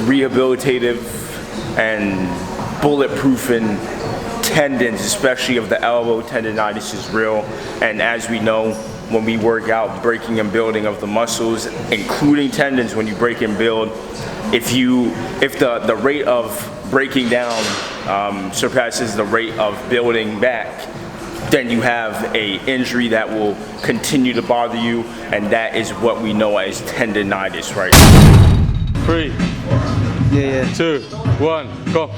rehabilitative and bulletproofing tendons, especially of the elbow. Tendinitis is real, and as we know, when we work out, breaking and building of the muscles, including tendons, when you break and build, if the rate of breaking down surpasses the rate of building back, then you have a injury that will continue to bother you, and that is what we know as tendinitis, right? 3, 2, 1, go.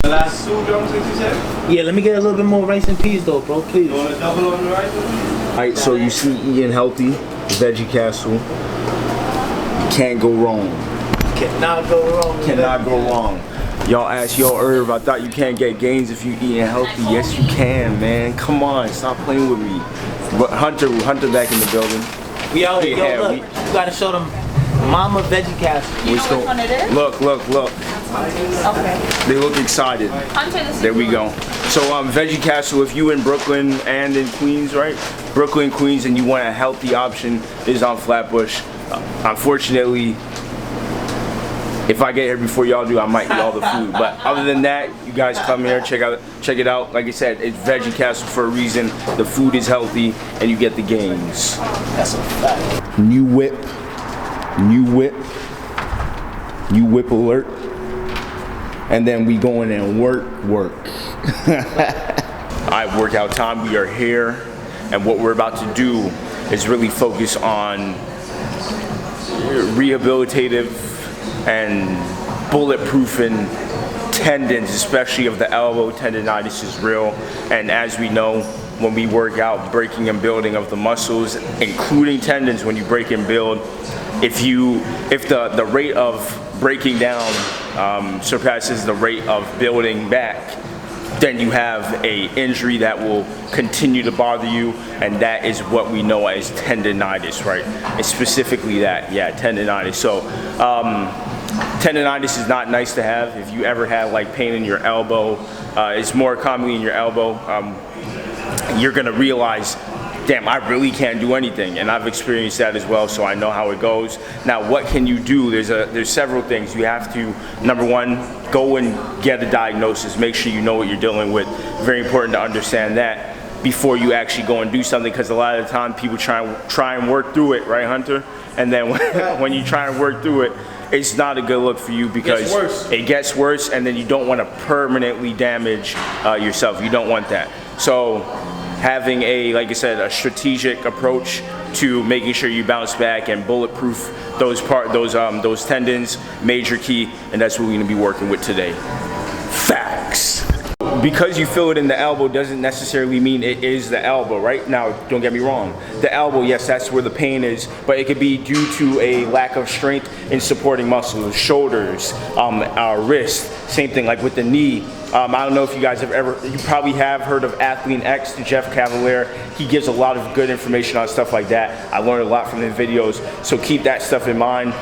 Last 2 drumsticks you said? Yeah, let me get a little bit more rice and peas though, bro, please. You want to double on the rice? Alright, so you see eating healthy, Veggie Castle. Can't go wrong. Cannot go wrong. Cannot go wrong. Y'all ask yo Irv, I thought you can't get gains if you eating healthy. Yes you can, man. Come on, stop playing with me. But Hunter back in the building. We out here. Yeah, Yo, look, you gotta show them Mama Veggie Castle. You know which one it is? Look. Okay. They look excited. Hunter, this There we go. So Veggie Castle, if you in Brooklyn and in Queens, right? Brooklyn, Queens, and you want a healthy option, is on Flatbush. Unfortunately, if I get here before y'all do, I might eat all the food. But other than that, you guys come here, check it out. Like I said, it's Veggie Castle for a reason. The food is healthy, and you get the gains. That's a fact. New whip alert. And then we go in and work. Alright, workout time, we are here. And what we're about to do is really focus on rehabilitative and bulletproofing tendons, especially of the elbow. Tendinitis is real. And as we know, when we work out, breaking and building of the muscles, including tendons, when you break and build, if the rate of breaking down surpasses the rate of building back, then you have a injury that will continue to bother you, and that is what we know as tendinitis, right? It's specifically that, yeah, tendinitis. So tendinitis is not nice to have. If you ever have like pain in your elbow, it's more commonly in your elbow, you're gonna realize, damn, I really can't do anything, and I've experienced that as well, so I know how it goes. Now, what can you do? There's several things. You have to, number one, go and get a diagnosis. Make sure you know what you're dealing with. Very important to understand that before you actually go and do something, because a lot of the time people try and work through it, right, Hunter? And then when you try and work through it, it's not a good look for you, because it gets worse, and then you don't want to permanently damage yourself. You don't want that. So having like I said, a strategic approach to making sure you bounce back and bulletproof those tendons, major key, and that's what we're going to be working with today. Facts. Because you feel it in the elbow doesn't necessarily mean it is the elbow, right? Now, don't get me wrong. The elbow, yes, that's where the pain is, but it could be due to a lack of strength in supporting muscles, shoulders, wrist, same thing like with the knee. I don't know if you guys you probably have heard of Athlete X, Jeff Cavalier. He gives a lot of good information on stuff like that. I learned a lot from his videos, so keep that stuff in mind.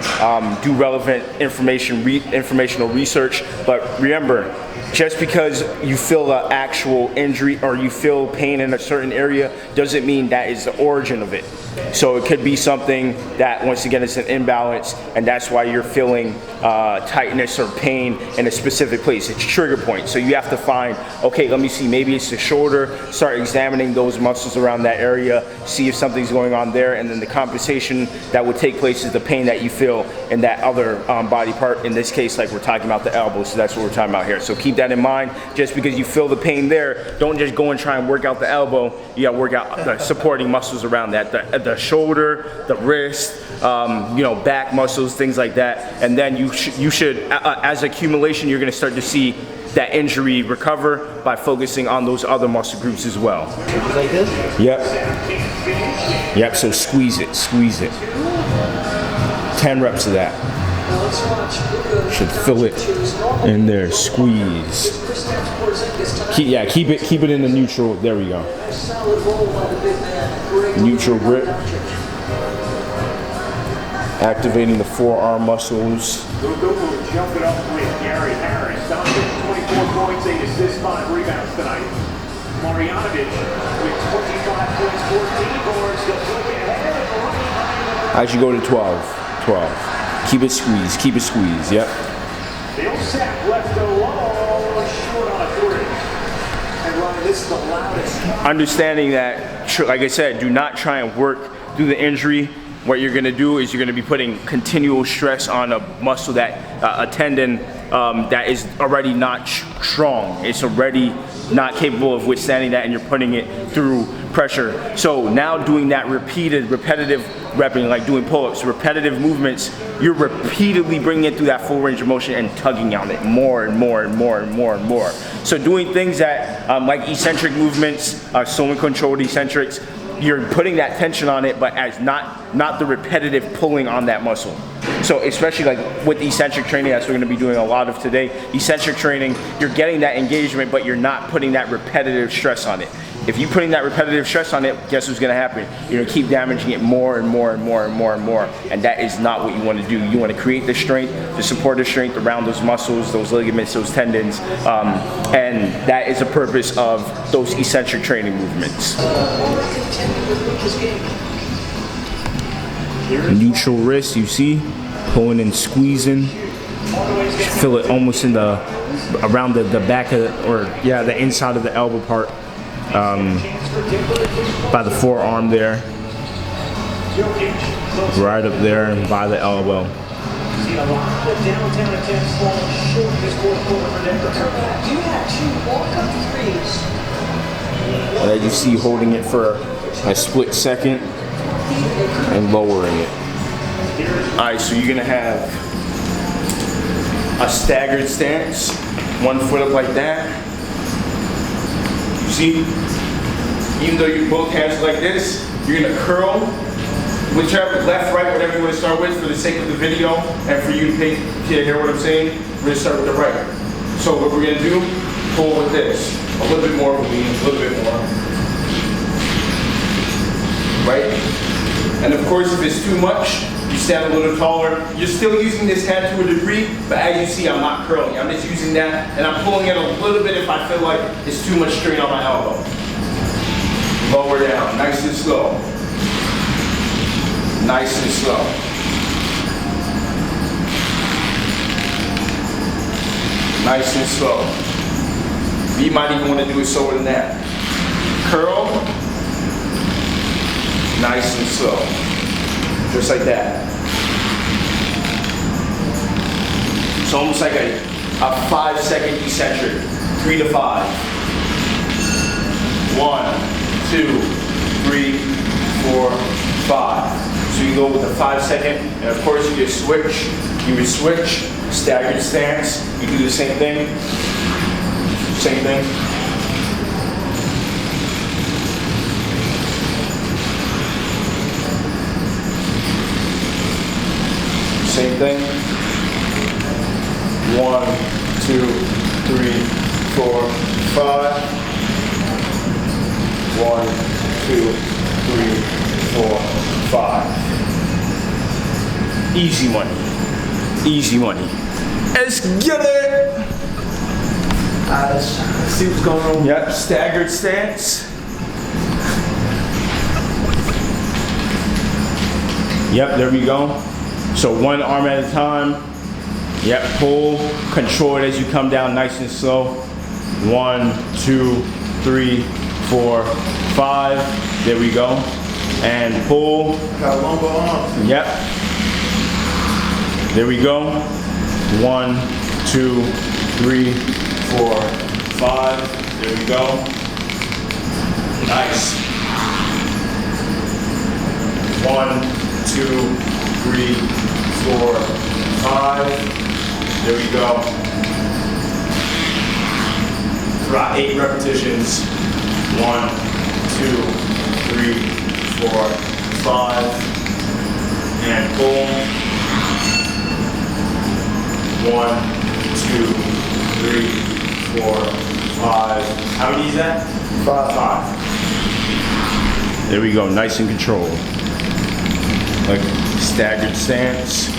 Do relevant informational research, but remember, just because you feel an actual injury or you feel pain in a certain area doesn't mean that is the origin of it. So it could be something that, once again, it's an imbalance, and that's why you're feeling tightness or pain in a specific place. It's a trigger point. So you have to find, okay, let me see, maybe it's the shoulder, start examining those muscles around that area, see if something's going on there, and then the compensation that would take place is the pain that you feel in that other body part. In this case, like we're talking about the elbow, so that's what we're talking about here. So keep that in mind. Just because you feel the pain there, don't just go and try and work out the elbow. You gotta work out the supporting muscles around that, the shoulder, the wrist, back muscles, things like that. And then you should, as accumulation, you're gonna start to see that injury recover by focusing on those other muscle groups as well. Like this? Yep, so squeeze it. 10 reps of that. Should feel it in there. Squeeze. Keep it in the neutral. There we go. Neutral grip. Activating the forearm muscles. Jumping up with Gary Harris. Donovan, 24 points, 8 assists, 5 rebounds tonight. Marjanovic with 25 points, 14 boards. They'll flip it ahead. As you go to 12. Keep it squeezed. Yep. Millsap left alone, short on a three. And Ryan, this is the loudest. Understanding that, like I said, do not try and work through the injury. What you're going to do is you're going to be putting continual stress on a muscle that, a tendon that is already not strong. It's already not capable of withstanding that, and you're putting it through pressure. So now doing that repetitive repping, like doing pull-ups, repetitive movements, you're repeatedly bringing it through that full range of motion and tugging on it more and more. So doing things that, like eccentric movements, slow and controlled eccentrics, you're putting that tension on it, but as not the repetitive pulling on that muscle. So especially like with eccentric training, that's what we're going to be doing a lot of today. Eccentric training, you're getting that engagement, but you're not putting that repetitive stress on it. If you're putting that repetitive stress on it, guess what's going to happen? You're going to keep damaging it more and more. And that is not what you want to do. You want to create the strength, the supportive strength around those muscles, those ligaments, those tendons. And that is the purpose of those eccentric training movements. Neutral wrist, you see? Pulling and squeezing. Feel it almost in around the back of the inside of the elbow part. By the forearm there, right up there and by the elbow. And as you see, holding it for a split second and lowering it. Alright, so you're gonna have a staggered stance, 1 foot up like that. See, even though you both hands like this, you're gonna curl, whichever, left, right, whatever you want to start with for the sake of the video and for you to hear what I'm saying, we're gonna start with the right. So what we're gonna do, pull with this. A little bit more, a little bit more. Right? And of course, if it's too much, you stand a little taller. You're still using this hand to a degree, but as you see, I'm not curling. I'm just using that, and I'm pulling it a little bit if I feel like it's too much strain on my elbow. Lower down, nice and slow. Nice and slow. Nice and slow. You might even want to do it slower than that. Curl. Nice and slow. Just like that. It's almost like a 5-second eccentric. 3 to 5. 1, 2, 3, 4, 5. So you go with the 5-second, and of course you just switch. You would switch, staggered stance. You do the same thing. Same thing. Same thing. 1, 2, 3, 4, 5. 1, 2, 3, 4, 5. Easy money. Easy money. Let's get it! Let's see what's going on. Yep, staggered stance. Yep, there we go. So one arm at a time. Yep, pull, control it as you come down nice and slow. 1, 2, 3, 4, 5. There we go. And pull. Got a longer arm. Yep. There we go. 1, 2, 3, 4, 5. There we go. Nice. 1, 2, 3, 4, 5. There we go. For about 8 repetitions. 1, 2, 3, 4, 5. And pull. 1, 2, 3, 4, 5. How many is that? 5. There we go, nice and controlled. Like staggered stance.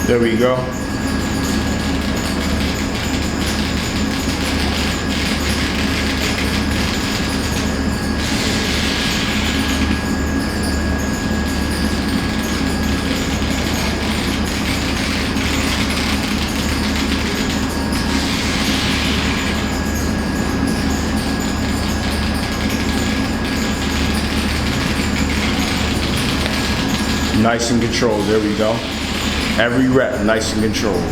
There we go. Nice and controlled, there we go. Every rep, nice and controlled.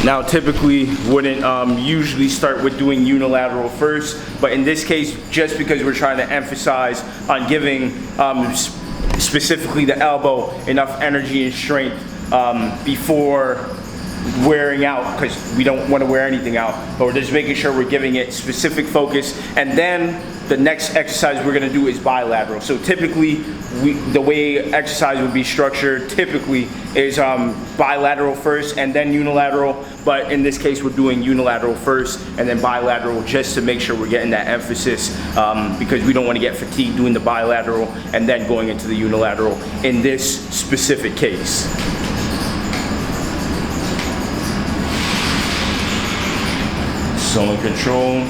Now, typically wouldn't usually start with doing unilateral first, but in this case, just because we're trying to emphasize on giving specifically the elbow enough energy and strength before wearing out, because we don't want to wear anything out, but we're just making sure we're giving it specific focus. And then the next exercise we're going to do is bilateral. So typically, the way exercise would be structured typically is bilateral first and then unilateral, but in this case we're doing unilateral first and then bilateral, just to make sure we're getting that emphasis, because we don't want to get fatigued doing the bilateral and then going into the unilateral in this specific case. So in control.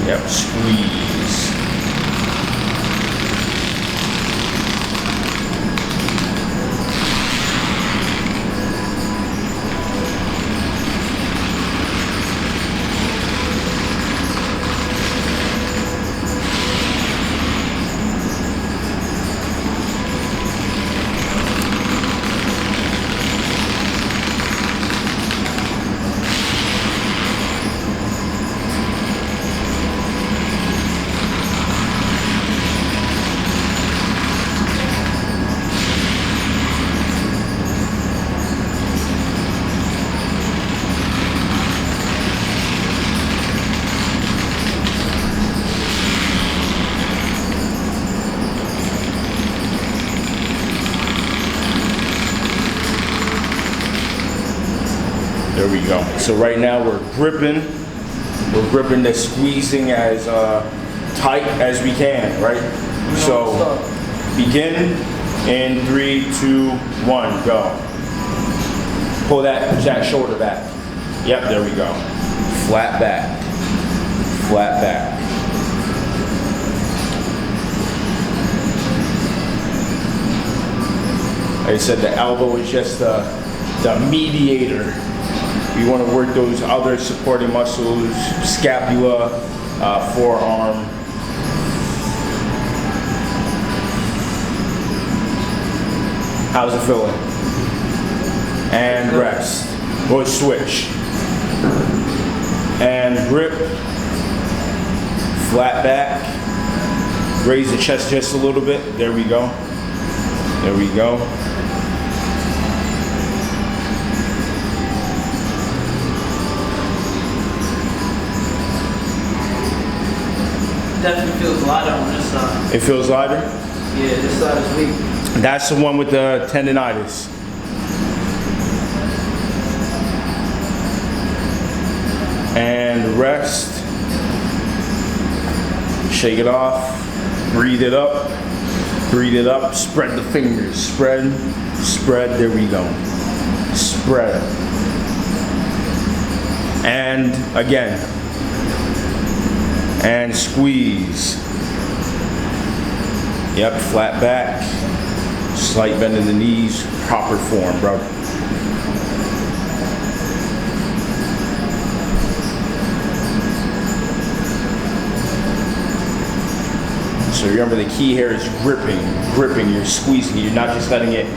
Yep, squeeze. There we go. So right now we're gripping the squeezing as tight as we can, right? So begin in 3, 2, 1, go. Pull that shoulder back. Yep, there we go. Flat back, flat back. Like I said, the elbow is just the mediator. We want to work those other supporting muscles, scapula, forearm. How's it feeling? And rest. Or switch. And grip. Flat back. Raise the chest just a little bit. There we go. There we go. Definitely feels lighter on this side. It feels lighter? Yeah, this side is weak. That's the one with the tendinitis. And rest. Shake it off. Breathe it up. Breathe it up. Spread the fingers. Spread. Spread. There we go. Spread. And again. And squeeze. Yep, flat back. Slight bend in the knees. Proper form, bro. So remember, the key here is gripping, you're squeezing. You're not just letting it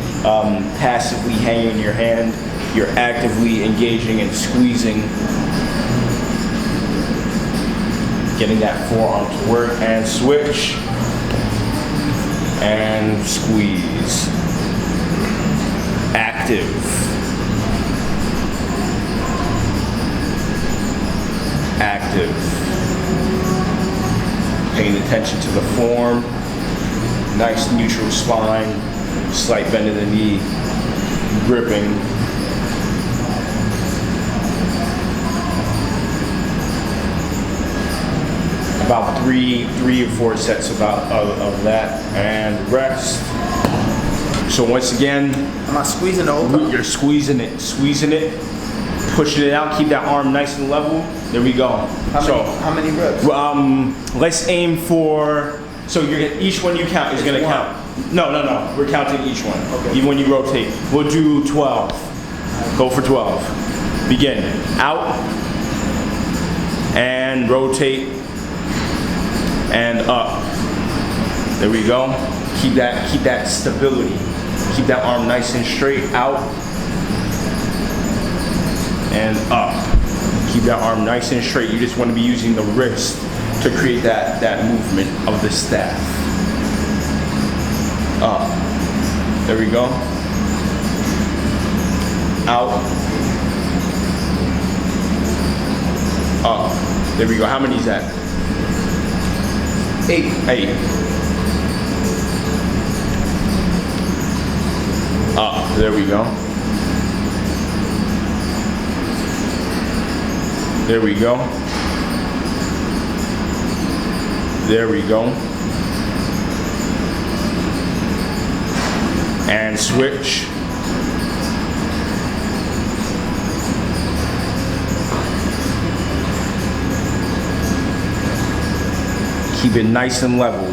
passively hang in your hand. You're actively engaging and squeezing. Getting that forearm to work, and switch. And squeeze. Active. Active. Paying attention to the form. Nice neutral spine. Slight bend in the knee. Gripping. About three or four sets of that, and rest. So once again, Am I squeezing the open? you're squeezing it, pushing it out. Keep that arm nice and level. There we go. How many reps? Let's aim for. So you're gonna, each one you count is gonna count. No. We're counting each one. Okay. Even when you rotate, we'll do 12. Go for 12. Begin. Out and rotate. And up. There we go. Keep that stability. Keep that arm nice and straight. Out and up. Keep that arm nice and straight. You just want to be using the wrist to create that movement of the staff. Up. There we go. Out. Up. There we go. How many is that? 8. Up. There we go. There we go. There we go. And switch. Keep it nice and level.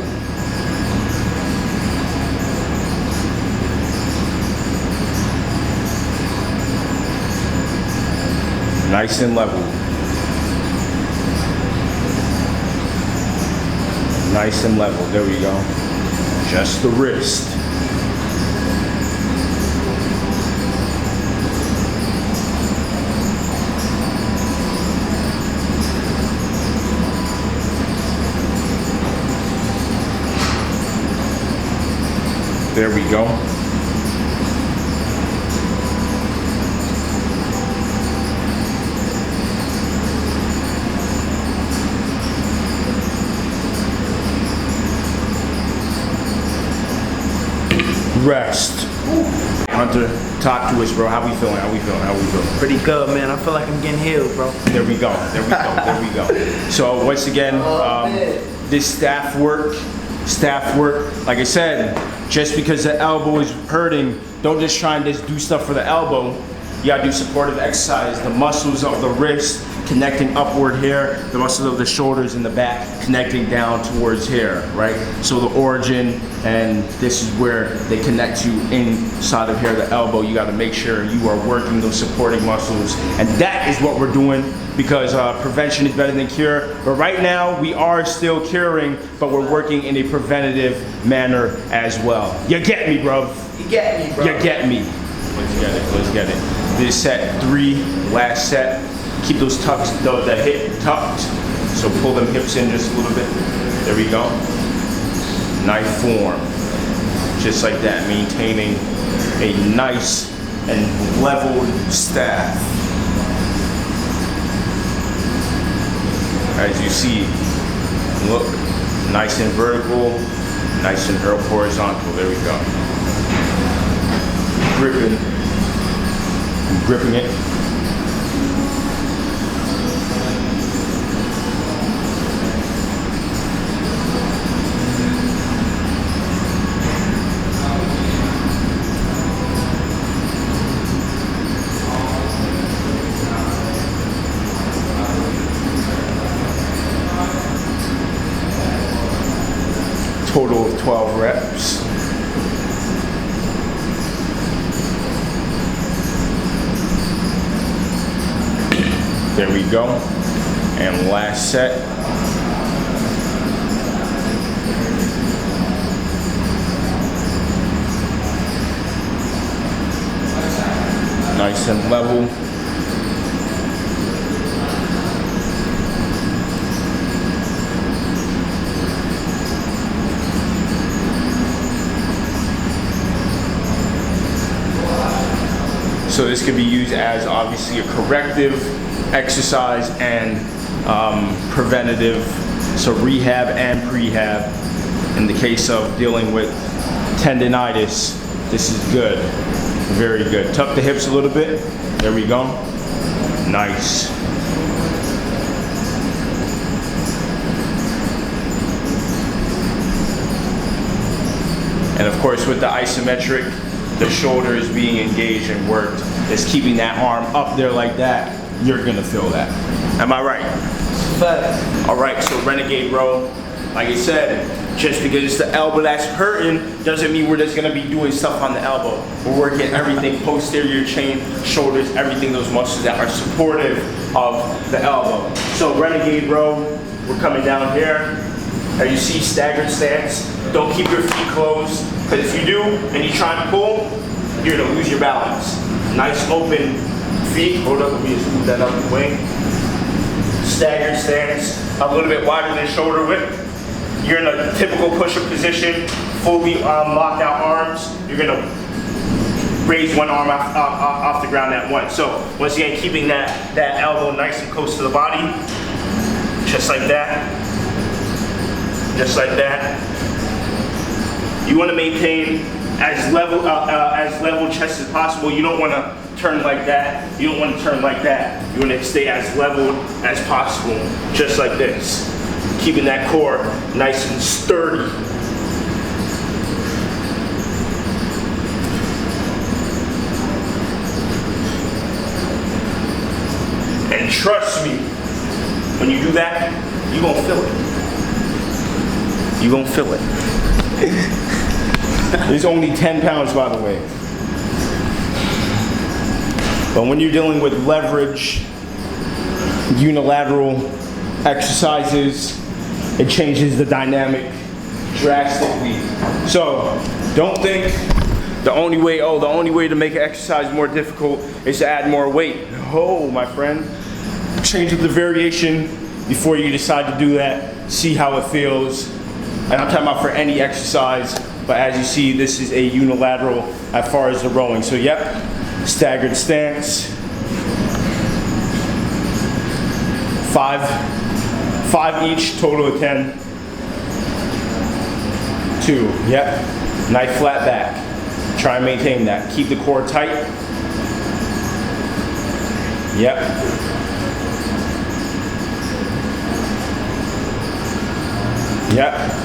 Nice and level. Nice and level. There we go. Just the wrist. There we go. Rest. Hunter, talk to us, bro. How we feeling? Pretty good, man. I feel like I'm getting healed, bro. There we go. So once again, this staff work, like I said, just because the elbow is hurting, don't just try and just do stuff for the elbow. You gotta do supportive exercise. The muscles of the wrist connecting upward here, the muscles of the shoulders and the back connecting down towards here, right? So the origin, and this is where they connect you inside of here, the elbow. You gotta make sure you are working those supporting muscles. And that is what we're doing, because prevention is better than cure. But right now, we are still curing, but we're working in a preventative manner as well. You get me, bro? You get me, bro. You get me. Let's get it. This set 3, last set. Keep those tucks, the hip tucked. So pull them hips in just a little bit. There we go. Knife form. Just like that, maintaining a nice and leveled staff. As you see, look. Nice and vertical, nice and horizontal. There we go. Gripping. I'm gripping it. Total of 12 reps. There we go. And last set. Nice and level. So this could be used as obviously a corrective exercise and preventative, so rehab and prehab. In the case of dealing with tendinitis, this is good, very good. Tuck the hips a little bit, there we go, nice. And of course with the isometric, the shoulder is being engaged and worked. It's keeping that arm up there like that. You're gonna feel that. Am I right? Facts. All right, so renegade row. Like I said, just because it's the elbow that's hurting doesn't mean we're just gonna be doing stuff on the elbow. We're working everything, posterior chain, shoulders, everything, those muscles that are supportive of the elbow. So renegade row, we're coming down here. As you see, staggered stance. Don't keep your feet closed, because if you do and you try to pull, you're gonna lose your balance. Nice open feet. Hold up, let me just move that out the way. Staggered stance, a little bit wider than shoulder width. You're in a typical push-up position, fully locked out arms. You're gonna raise one arm off the ground at once. So once again, keeping that elbow nice and close to the body, just like that, just like that. You want to maintain as level chest as possible. You don't want to turn like that. You don't want to turn like that. You want to stay as level as possible, just like this. Keeping that core nice and sturdy. And trust me, when you do that, you're gonna feel it. You're gonna feel it. It's only 10 pounds, by the way. But when you're dealing with leverage, unilateral exercises, it changes the dynamic drastically. So don't think the only way to make an exercise more difficult is to add more weight. Oh, my friend. Change up the variation before you decide to do that. See how it feels. And I'm talking about for any exercise, but as you see, this is a unilateral as far as the rowing. So yep, staggered stance. Five each, total of 10. 2, yep. Nice flat back. Try and maintain that. Keep the core tight. Yep. Yep.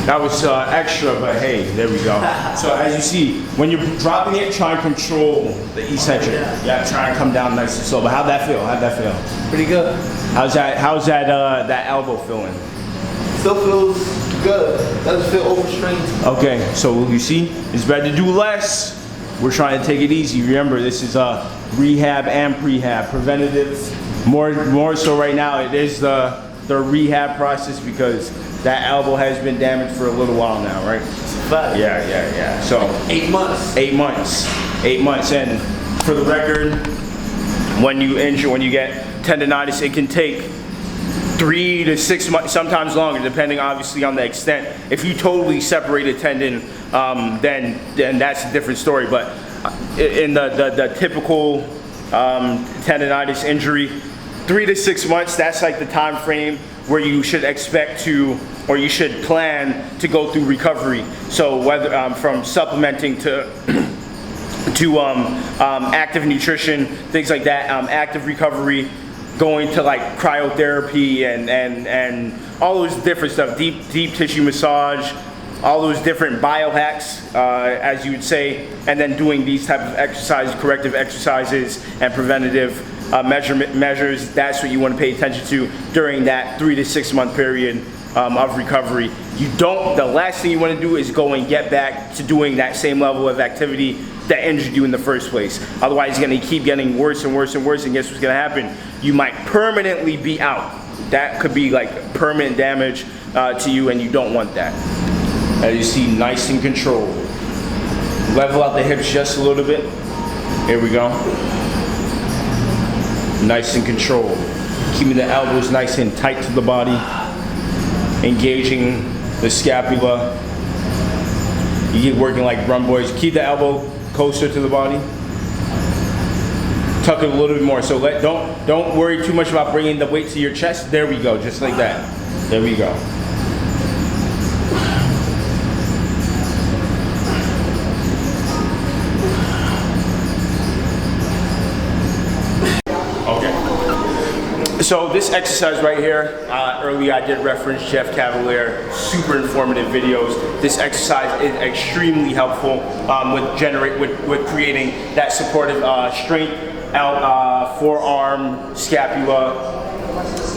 That was extra, but hey, there we go. So as you see, when you're dropping it, try and control the eccentric. Yeah, try and come down nice and slow. But how'd that feel? How'd that feel? Pretty good. How's that that elbow feeling? Still feels good. Doesn't feel overstrained. Okay, so you see, it's better to do less. We're trying to take it easy. Remember, this is rehab and prehab, preventative. More so right now, it is the rehab process because that elbow has been damaged for a little while now, right? But Yeah. So 8 months. 8 months. 8 months. And for the record, when you get tendonitis, it can take 3 to 6 months, sometimes longer, depending obviously on the extent. If you totally separate a tendon, then that's a different story. But in the typical tendonitis injury, 3 to 6 months, that's like the time frame where you should expect to, or you should plan to go through recovery. So whether from supplementing to active nutrition, things like that, active recovery, going to like cryotherapy and all those different stuff, deep tissue massage, all those different biohacks, as you would say, and then doing these type of exercises, corrective exercises and preventative measures. That's what you want to pay attention to during that 3 to 6 month period of recovery. The last thing you want to do is go and get back to doing that same level of activity that injured you in the first place. Otherwise, it's going to keep getting worse and worse and worse, and guess what's going to happen? You might permanently be out. That could be like permanent damage to you, and you don't want that. As you see, nice and controlled. Level out the hips just a little bit. Here we go. Nice and controlled. Keeping the elbows nice and tight to the body. Engaging the scapula. You keep working like run boys. Keep the elbow closer to the body. Tuck it a little bit more. So don't worry too much about bringing the weight to your chest. There we go, just like that. There we go. So this exercise right here, earlier I did reference Jeff Cavalier, super informative videos. This exercise is extremely helpful with creating that supportive strength out forearm, scapula,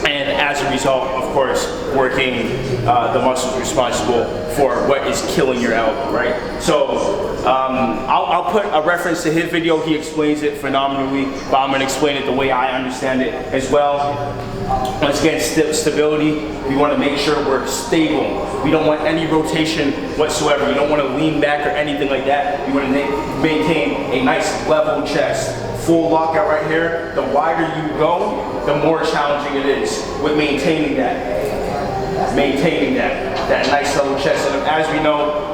and as a result, of course, working the muscles responsible for what is killing your elbow, right? So I'll put a reference to his video. He explains it phenomenally, but I'm going to explain it the way I understand it as well. Once again, stability. We want to make sure we're stable. We don't want any rotation whatsoever. You don't want to lean back or anything like that. You want to maintain a nice level chest. Full lockout right here. The wider you go, the more challenging it is with maintaining that. That nice level chest. And as we know,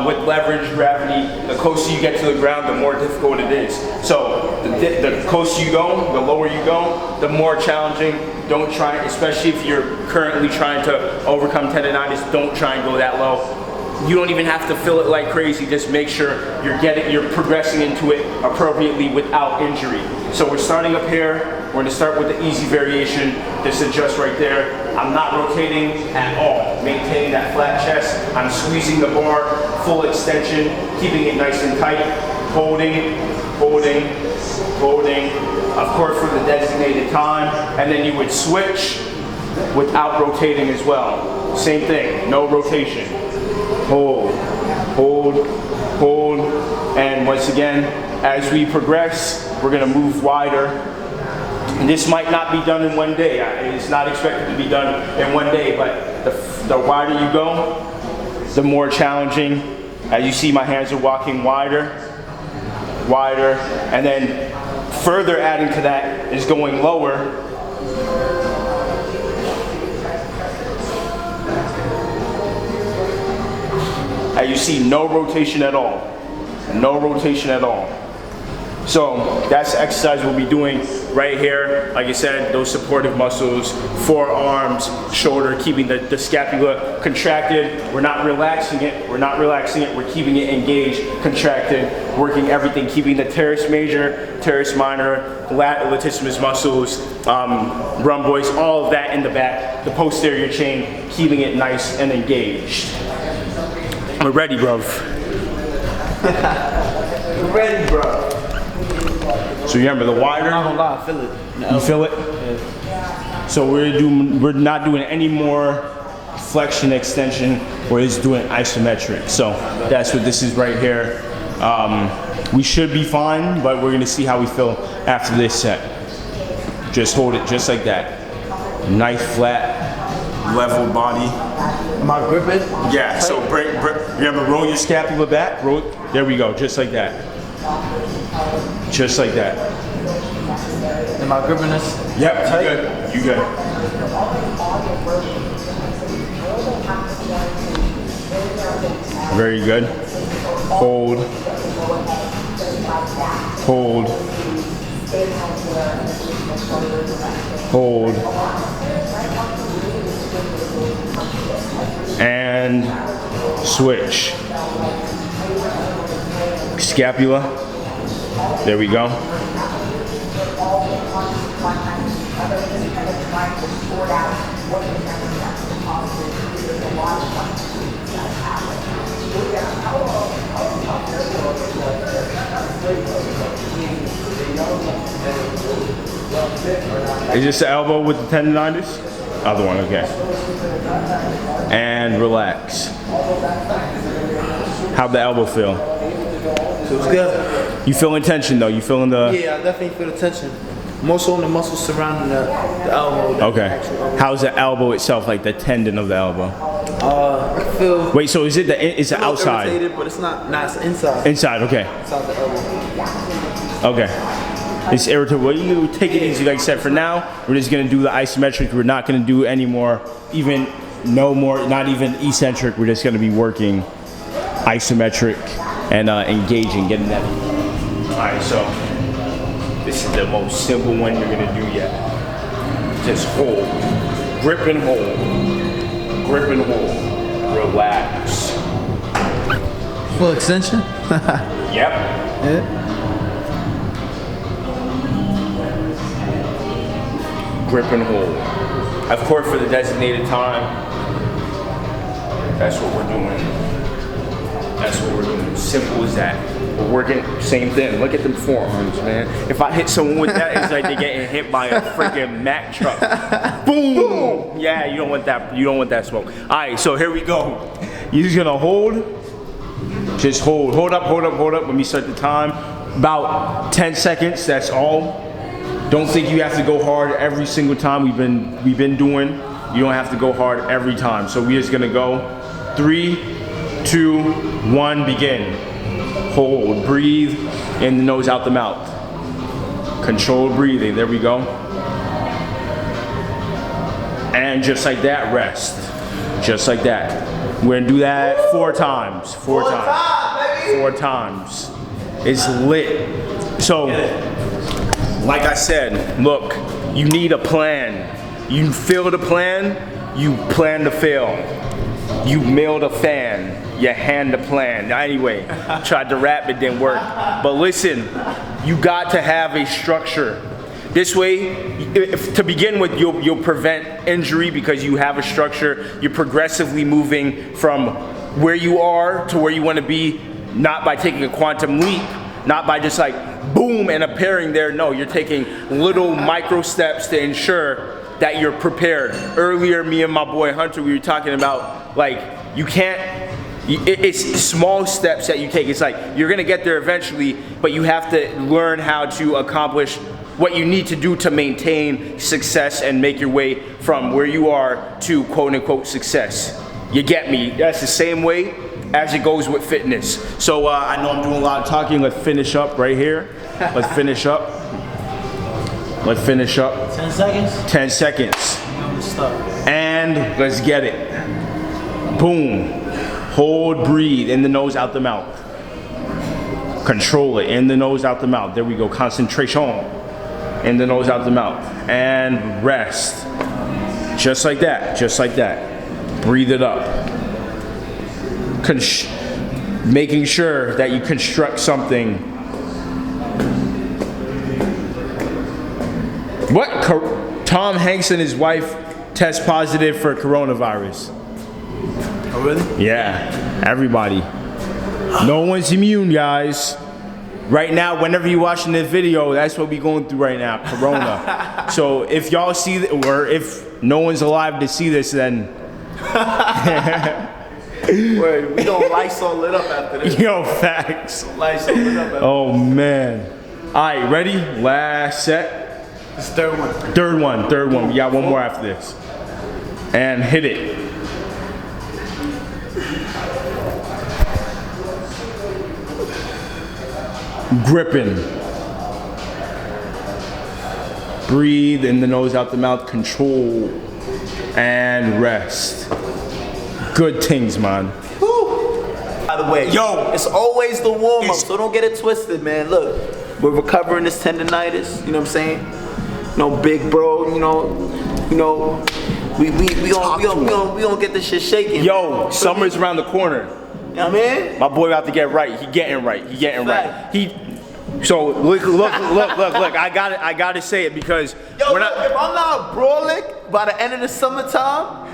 with leverage, gravity, the closer you get to the ground, the more difficult it is. So the closer you go, the lower you go, the more challenging. Don't try, especially if you're currently trying to overcome tendonitis, don't try and go that low. You don't even have to feel it like crazy. Just make sure you're progressing into it appropriately without injury. So we're starting up here. We're going to start with the easy variation. Just adjust right there. I'm not rotating at all. Maintaining that flat chest. I'm squeezing the bar, full extension, keeping it nice and tight. Holding. Of course, for the designated time. And then you would switch without rotating as well. Same thing. No rotation. Hold, and once again, as we progress, we're going to move wider. And this might not be done in one day. It's not expected to be done in one day, but the wider you go, the more challenging. As you see, my hands are walking wider, and then further adding to that is going lower. As you see, no rotation at all. No rotation at all. So that's the exercise we'll be doing right here. Like I said, those supportive muscles, forearms, shoulder, keeping the scapula contracted. We're not relaxing it. We're keeping it engaged, contracted, working everything, keeping the teres major, teres minor, latissimus muscles, rhomboids, all of that in the back, the posterior chain, keeping it nice and engaged. We're ready, bruv. We're ready, bro. So remember, the wider, I'm not gonna lie, I feel it. you feel it? Yeah. So we're not doing any more flexion extension. We're just doing isometric. So that's what this is right here. We should be fine, but we're gonna see how we feel after this set. Just hold it just like that. Nice flat level body. Am I gripping? Yeah, so remember, roll your scapula back. There we go, just like that. Just like that. Am I gripping this? Yep, you good. You good. Very good. Hold. Hold. Hold. And switch. Scapula. There we go. Is this the elbow with the tendonitis? Other one, okay. And relax. How'd the elbow feel? Feels good. You feeling tension though? You feeling the... Yeah, I definitely feel the tension. More so on the muscles surrounding the elbow. than the Okay. actual elbow. How's the elbow itself, like the tendon of the elbow? I feel Wait, so is it it's the outside? irritated, but it's not. Nah, it's inside. Inside, okay. Inside the elbow. Okay. It's irritable. Well, you take it easy, like I said. For now, we're just gonna do the isometric. We're not gonna do any more, not even eccentric. We're just gonna be working isometric and engaging, getting that. All right, so this is the most simple one you're gonna do yet. Just hold, grip and hold, grip and hold. Relax. Full extension. Yep. Yeah. Grip and hold. Of course, for the designated time, that's what we're doing. That's what we're doing. Simple as that. We're working, same thing. Look at them forearms, man. If I hit someone with that, it's like they're getting hit by a freaking Mack truck. Boom! Yeah, you don't want that. You don't want that smoke. All right, so here we go. You're just gonna hold. Just hold. Hold up, hold up, hold up. Let me start the time. About 10 seconds. That's all. Don't think you have to go hard every single time we've been doing. You don't have to go hard every time. So we're just gonna go 3, 2, 1, begin. Hold, breathe in the nose, out the mouth. Controlled breathing, there we go. And just like that, rest. Just like that. We're gonna do that 4 times. 4 times. 4 times. It's lit. So, like I said, look, you need a plan. You fail the plan, you plan to fail. You mailed a fan, you hand a plan. Anyway, tried to rap, it didn't work. But listen, you got to have a structure. This way, to begin with, you'll prevent injury because you have a structure. You're progressively moving from where you are to where you want to be, not by taking a quantum leap, not by just like boom and appearing there. No, you're taking little micro steps to ensure that you're prepared. Earlier, me and my boy Hunter, we were talking about like you can't, it's small steps that you take. It's like you're gonna get there eventually, but you have to learn how to accomplish what you need to do to maintain success and make your way from where you are to quote unquote success. You get me? That's the same way as it goes with fitness. So I know I'm doing a lot of talking. Let's finish up right here. Let's finish up. Let's finish up. 10 seconds. 10 seconds. And let's get it. Boom. Hold, breathe, in the nose, out the mouth. Control it, in the nose, out the mouth. There we go, concentration. In the nose, out the mouth. And rest. Just like that, just like that. Breathe it up. Making sure that you construct something. What? Tom Hanks and his wife test positive for coronavirus. Oh, really? Yeah, everybody. No one's immune, guys. Right now, whenever you're watching this video, that's what we're going through right now, corona. So if y'all see, or if no one's alive to see this, then... Word, we don't Lysol it up after this. Yo, facts. Lysol it up after Oh, man. All right, ready? Last set. this. Third one. Third one. We got one more after this. and hit it. Gripping. Breathe in the nose, out the mouth, control, and rest. Good things, man. By the way, Yo, it's always the warm up, so don't get it twisted, man. Look, we're recovering this tendinitis. You know what I'm saying? No, big bro. You know, we gonna get this shit shaking. Yo, summer's around the corner. You know what I mean? My boy about to get right. He getting right. He getting right. So look. I gotta say it because Yo, look, if I'm not brawling by the end of the summertime,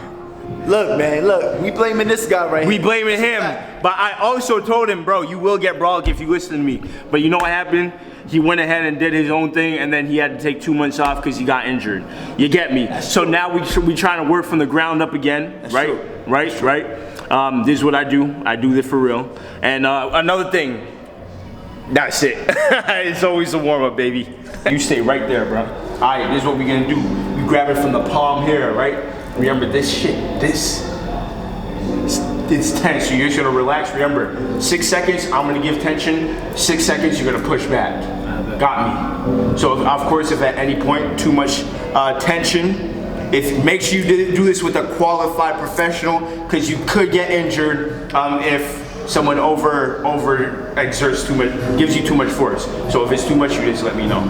look, man, look, we blaming this guy right we here. blaming him. But I also told him, bro, you will get brolic if you listen to me. But you know what happened? He went ahead and did his own thing, and then he had to take 2 months off because he got injured. You get me? So now we trying to work from the ground up again, right? Right. This is what I do. I do this for real. And another thing. That's it. It's always a warm up, baby. You stay right there, bro. All right, this is what we're gonna do. You grab it from the palm here, right? Remember this shit. It's tense, so you're just gonna relax. Remember, 6 seconds, I'm gonna give tension. 6 seconds, you're gonna push back. Got me. So of course, if at any point too much tension, make sure you do this with a qualified professional, because you could get injured if someone over exerts too much, gives you too much force. So if it's too much, you just let me know.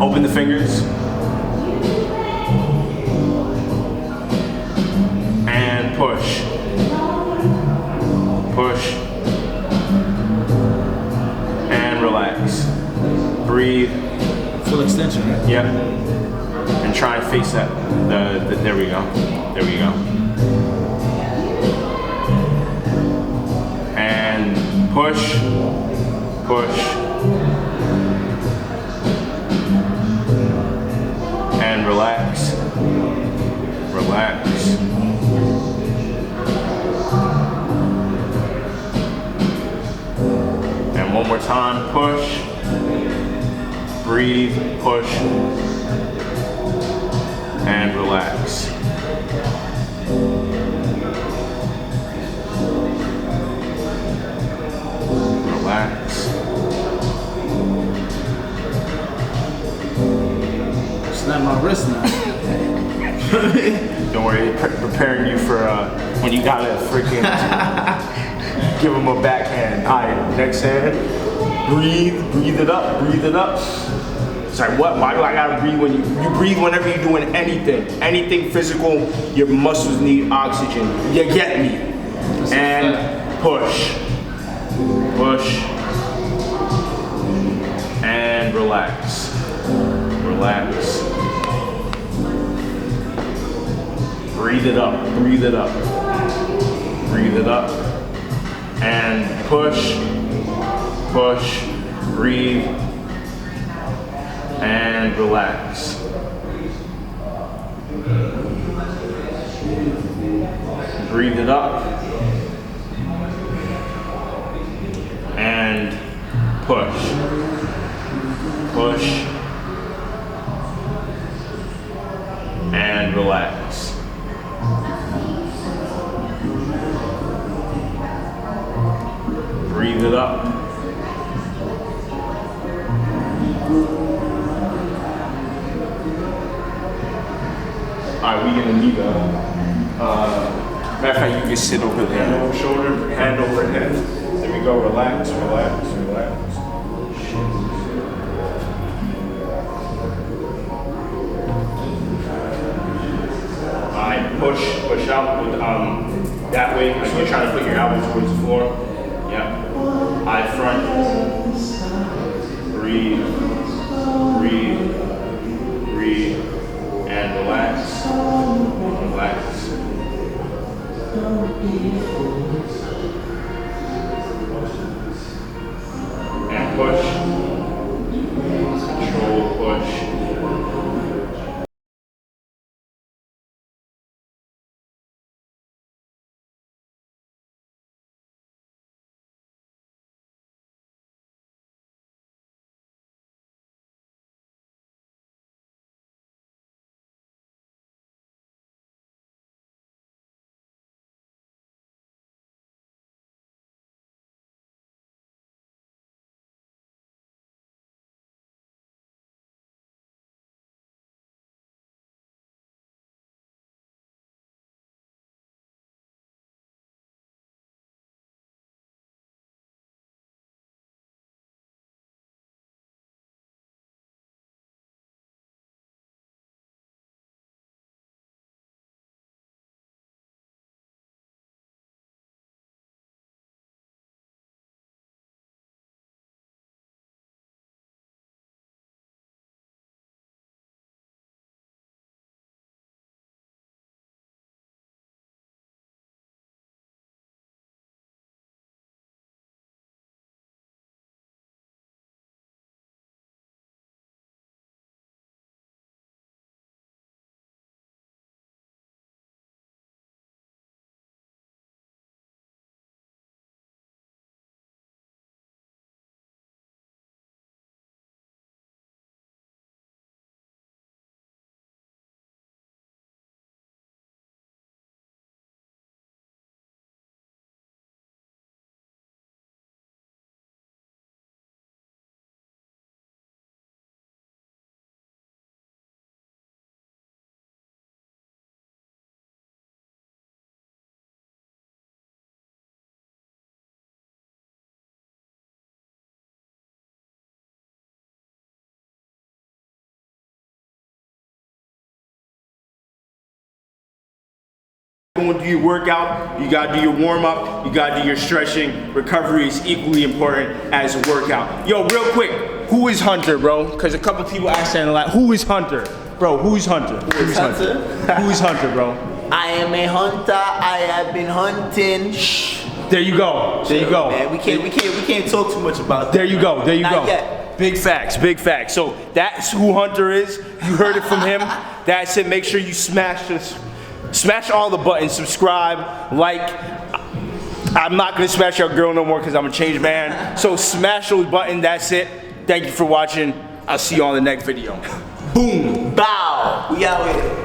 Open the fingers. And push. Push. And relax. Breathe. Full extension, right? Yep. And try and face that. There we go. There we go. And push, push, and relax, relax. And one more time, push, breathe, push, and relax. Relax. Snap my wrist now. Don't worry, preparing you for when you gotta freaking give him a backhand. All right, next hand. Breathe it up, breathe it up. Sorry, what? Why do I gotta breathe when you breathe whenever you're doing anything physical? Your muscles need oxygen. You get me? And push. Push and relax. Relax. Breathe it up. Breathe it up. Breathe it up. And push. Push. Breathe. And relax. Breathe it up. And push, push, and relax. Breathe it up. All right, we're gonna need matter of fact, you can sit over there. Hand over shoulder, hand over head. There we go, relax, relax, relax. Alright, push out with that way. Like you're trying to put your elbows towards the floor. Yep. Eye front. Breathe. Breathe. Breathe. And relax. Relax. And push. Control, push. Go and do your workout, you gotta do your warm-up, you gotta do your stretching. Recovery is equally important as a workout. Yo, real quick, who is Hunter, bro? Because a couple people asked that a lot. Who is Hunter? Bro, who is Hunter? Who is Hunter? Who is Hunter, bro? I am a hunter. I have been hunting. Shh. There you go. There you go. Man, we can't talk too much about that. There you go. There you Not go. yet. Big facts. Big facts. So that's who Hunter is. You heard it from him. That's it. Make sure you smash this. Smash all the buttons. Subscribe. Like. I'm not gonna smash your girl no more because I'm a changed man. So smash those buttons. That's it. Thank you for watching. I'll see you on the next video. Boom. Bow. We out here.